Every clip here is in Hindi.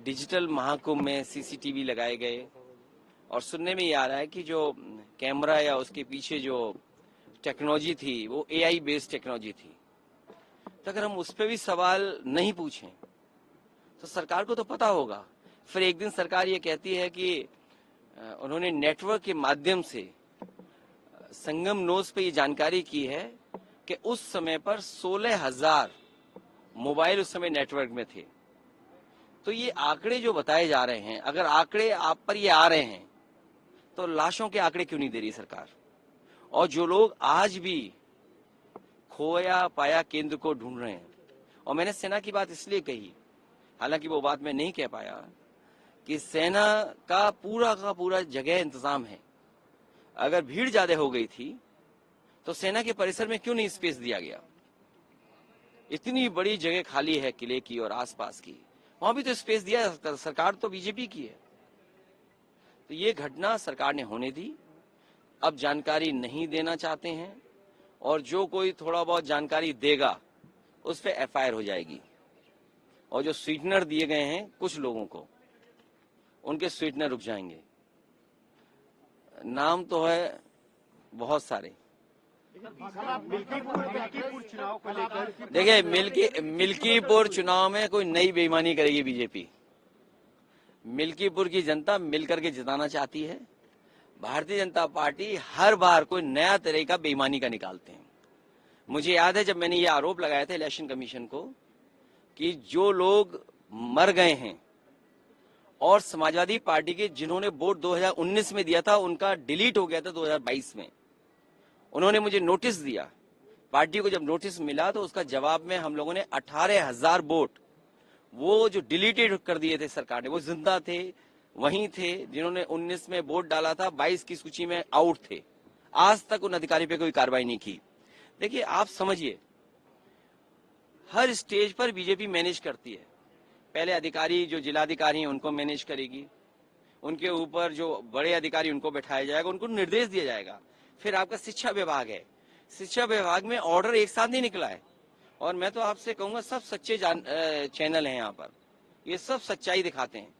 डिजिटल महाकुंभ में सीसीटीवी लगाए गए और सुनने में ये आ रहा है कि जो कैमरा या उसके पीछे जो टेक्नोलॉजी थी वो एआई बेस्ड टेक्नोलॉजी थी। तो अगर हम उस पर भी सवाल नहीं पूछें तो सरकार को तो पता होगा। फिर एक दिन सरकार ये कहती है कि उन्होंने नेटवर्क के माध्यम से संगम नोज पे ये जानकारी की है कि उस समय पर 16,000 मोबाइल उस समय नेटवर्क में थे। तो ये आंकड़े जो बताए जा रहे हैं, अगर आंकड़े आप पर ये आ रहे हैं तो लाशों के आंकड़े क्यों नहीं दे रही सरकार? और जो लोग आज भी खोया पाया केंद्र को ढूंढ रहे हैं, और मैंने सेना की बात इसलिए कही, हालांकि वो बात मैं नहीं कह पाया, कि सेना का पूरा जगह इंतजाम है। अगर भीड़ ज्यादा हो गई थी तो सेना के परिसर में क्यों नहीं स्पेस दिया गया? इतनी बड़ी जगह खाली है किले की और आसपास की, वहां भी तो स्पेस दिया। सरकार तो बीजेपी की है। तो ये घटना सरकार ने होने दी। अब जानकारी नहीं देना चाहते हैं और जो कोई थोड़ा बहुत जानकारी देगा उस पर एफआईआर हो जाएगी। और जो स्वीटनर दिए गए हैं कुछ लोगों को, उनके स्वीटनर रुक जाएंगे। नाम तो है बहुत सारे। देखिए, मिल्कीपुर चुनाव में कोई नई बेईमानी करेगी बीजेपी। मिल्कीपुर की जनता मिलकर के जिताना चाहती है। भारतीय जनता पार्टी हर बार कोई नया तरीका बेईमानी का निकालते हैं। मुझे याद है जब मैंने ये आरोप लगाया था इलेक्शन कमीशन को कि जो लोग मर गए हैं और समाजवादी पार्टी के जिन्होंने वोट 2019 में दिया था उनका डिलीट हो गया था 2022 में, उन्होंने मुझे नोटिस दिया। पार्टी को जब नोटिस मिला तो उसका जवाब में हम लोगों ने 18,000 वोट वो जो डिलीटेड कर दिए थे सरकार ने, वो जिंदा थे, वहीं थे जिन्होंने 19 में वोट डाला था, 22 की सूची में आउट थे। आज तक उन अधिकारी पे कोई कार्रवाई नहीं की। देखिए, आप समझिए, हर स्टेज पर बीजेपी मैनेज करती है। पहले अधिकारी जो जिलाधिकारी हैं उनको मैनेज करेगी, उनके ऊपर जो बड़े अधिकारी उनको बैठाया जाएगा, उनको निर्देश दिया जाएगा। फिर आपका शिक्षा विभाग है, शिक्षा विभाग में ऑर्डर एक साथ नहीं निकला है। और मैं तो आपसे कहूंगा सब सच्चे चैनल हैं यहाँ पर, ये सब सच्चाई दिखाते हैं।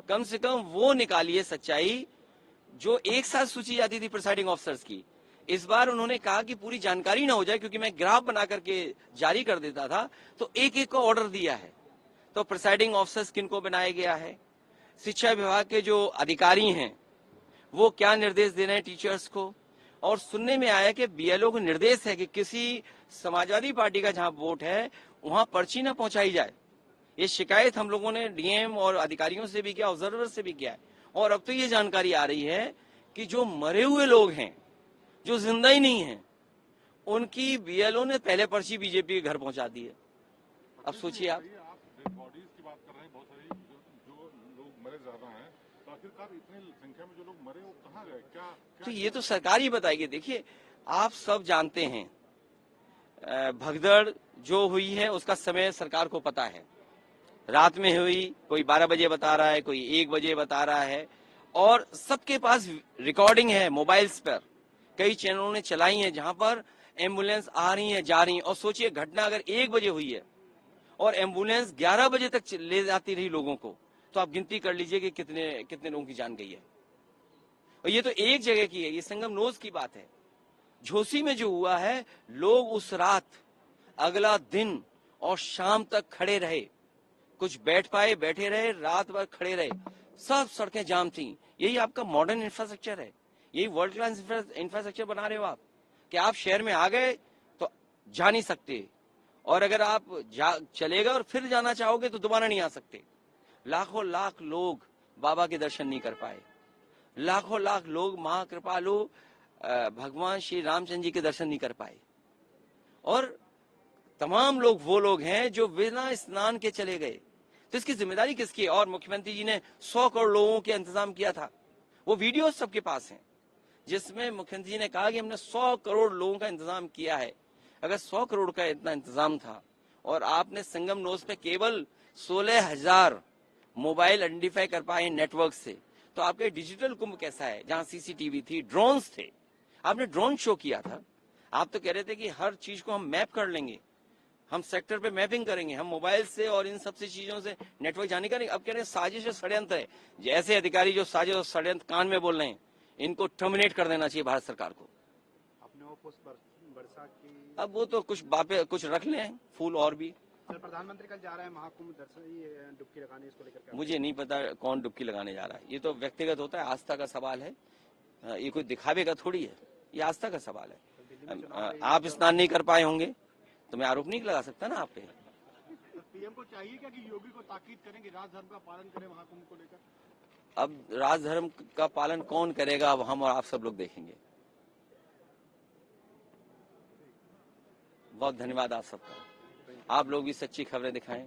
कम से कम वो निकालिए सच्चाई जो एक साथ सूची जाती थी प्रिसाइडिंग ऑफिसर्स की। इस बार उन्होंने कहा कि पूरी जानकारी ना हो जाए, क्योंकि मैं ग्राफ बना करके जारी कर देता था, तो एक एक को ऑर्डर दिया है। तो प्रिसाइडिंग ऑफिसर्स किनको बनाया गया है, शिक्षा विभाग के जो अधिकारी हैं वो क्या निर्देश दे रहे हैं टीचर्स को। और सुनने में आया कि बीएलओ को निर्देश है कि किसी समाजवादी पार्टी का जहां वोट है वहां पर्ची ना पहुंचाई जाए। ये शिकायत हम लोगों ने डीएम और अधिकारियों से भी किया, ऑब्जर्वर से भी किया है। और अब तो ये जानकारी आ रही है कि जो मरे हुए लोग हैं, जो जिंदा ही नहीं है, उनकी बीएलओ ने पहले पर्ची बीजेपी के घर पहुंचा दी है। अब सोचिए आप बॉडीज की बात कर रहे हैं, बहुत सारी जो लोग मरे ज्यादा हैं, तो आखिरकार इतनी संख्या में जो लोग मरे वो कहाँ गए? क्या तो ये तो सरकार ही बताएगी। देखिए, आप सब जानते हैं भगदड़ जो हुई है उसका समय सरकार को पता है। रात में हुई, कोई 12 बजे बता रहा है, कोई 1 बजे बता रहा है, और सबके पास रिकॉर्डिंग है मोबाइल्स पर। कई चैनलों ने चलाई है जहां पर एम्बुलेंस आ रही है, जा रही है। और सोचिए, घटना अगर 1 बजे हुई है और एम्बुलेंस 11 बजे तक ले जाती रही लोगों को, तो आप गिनती कर लीजिए कि कितने लोगों की जान गई है। और ये तो एक जगह की है, ये संगम नोज की बात है। झोसी में जो हुआ है, लोग उस रात, अगला दिन और शाम तक खड़े रहे। कुछ बैठ पाए, बैठे रहे, रात भर खड़े रहे, सब सड़कें जाम थी। यही आपका मॉडर्न इंफ्रास्ट्रक्चर है, यही वर्ल्ड क्लास इंफ्रास्ट्रक्चर बना रहे हो आप, कि आप शहर में आ गए तो जा नहीं सकते, और अगर आप चलेगा और फिर जाना चाहोगे तो दोबारा नहीं आ सकते। लाखों लाख लोग बाबा के दर्शन नहीं कर पाए, लाखों लाख लोग महाकृपालु भगवान श्री रामचंद्र जी के दर्शन नहीं कर पाए। और तमाम लोग वो लोग हैं जो बिना स्नान के चले गए। तो इसकी जिम्मेदारी किसकी है? और मुख्यमंत्री जी ने 100 करोड़ लोगों के इंतजाम किया था, वो वीडियो सबके पास हैं, जिसमें मुख्यमंत्री जी ने कहा कि हमने 100 करोड़ लोगों का इंतजाम किया है। अगर 100 करोड़ का इतना इंतजाम था और आपने संगम नोज पे केवल 16,000 मोबाइल आइडेंटिफाई कर पाए नेटवर्क से, तो आपके डिजिटल कुंभ कैसा है, जहां सीसीटीवी थी, ड्रोन्स थे, आपने ड्रोन शो किया था। आप तो कह रहे थे कि हर चीज को हम मैप कर लेंगे। हम सेक्टर पे मैपिंग करेंगे, हम मोबाइल से और इन सबसे चीजों से नेटवर्क जाने का नहीं। अब कह रहे हैं साजिश और षड्यंत्र है। जैसे अधिकारी जो साजिश और षड्यंत्र कान में बोल रहे हैं, इनको टर्मिनेट कर देना चाहिए भारत सरकार को। अपने वो पुष्प वर्षा की अब वो तो कुछ बापे कुछ रख लें, फूल और भी। सर, प्रधानमंत्री कल जा रहे हैं महाकुंभ दर्शन डुबकी लगाने, इसको लेकर क्या? मुझे नहीं पता कौन डुबकी लगाने जा रहा है, ये तो व्यक्तिगत होता है, आस्था का सवाल है। ये कोई दिखावे का थोड़ी है, ये आस्था का सवाल है। आप स्नान नहीं कर पाए होंगे तो मैं आरोप नहीं लगा सकता ना आप पे। पीएम को चाहिए क्या कि योगी को ताकीद करें कि राजधर्म का पालन करें महाकुंभ को लेकर? अब राजधर्म का पालन कौन करेगा, अब हम और आप सब लोग देखेंगे। बहुत धन्यवाद आप सबका। आप लोग भी सच्ची खबरें दिखाएं।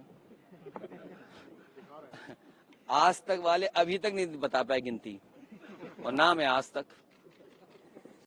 आज तक वाले अभी तक नहीं बता पाए गिनती, और नाम है आज तक।